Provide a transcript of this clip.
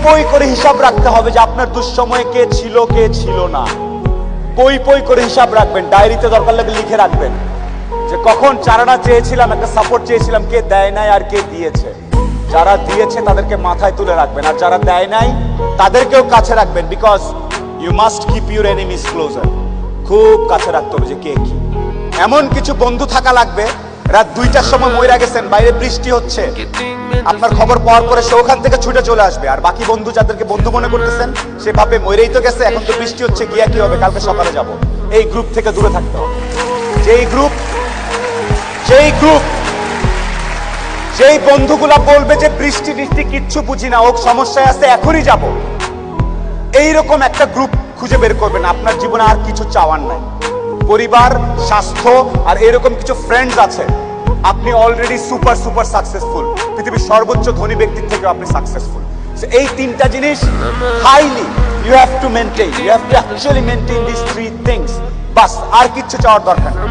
পই করে হিসাব রাখতে হবে যে আপনার দুঃসময়ে কে ছিল না। পই করে হিসাব রাখবেন, ডায়েরিতে দরকার লাগলে লিখে রাখবেন যে কখন চারানা চেয়েছিলাম, একটা সাপোর্ট চেয়েছিলাম, কে দেয় নাই আর কে দিয়েছে। যারা দিয়েছে তাদেরকে মাথায় তুলে রাখবেন, আর যারা দেয় নাই তাদেরকেও কাছে রাখবেন, because you must keep your enemies closer. খুব কাছে রাখতে হবে যে কে কি। এমন কিছু বন্ধু থাকা লাগবে, রাত 2টার সময় মইরা গেছেন, বাইরে বৃষ্টি হচ্ছে, আপনার খবর পাওয়ার পরে সে ওখান থেকে ছুটে চলে আসবে। আর বাকি বন্ধু যাদেরকে বন্ধু মনে করতেছেন, সে ভাবে মইরেই তো গেছে, এখন তো বৃষ্টি হচ্ছে, গিয়া কি হবে, কালকে সকালে যাব। এই গ্রুপ থেকে দূরে থাকতে হবে। যেই বন্ধুগুলা বলবে যে বৃষ্টি কিচ্ছু বুঝি না, ও সমস্যায় আছে, এখনই যাব, এইরকম একটা গ্রুপ খুঁজে বের করবেন। আপনার জীবনে আর কিছু চাওয়ার নাই, পরিবার, স্বাস্থ্য আর এরকম কিছু ফ্রেন্ডস আছে। আপনি অলরেডি সুপার সাকসেসফুল, পৃথিবীর সর্বোচ্চ ধনী ব্যক্তির থেকে আপনি সাকসেসফুল। এই তিনটা জিনিস highly you have to maintain, you have to actually maintain this 3 things. বাস, আর কিচ্ছু চাওয়ার দরকার নেই।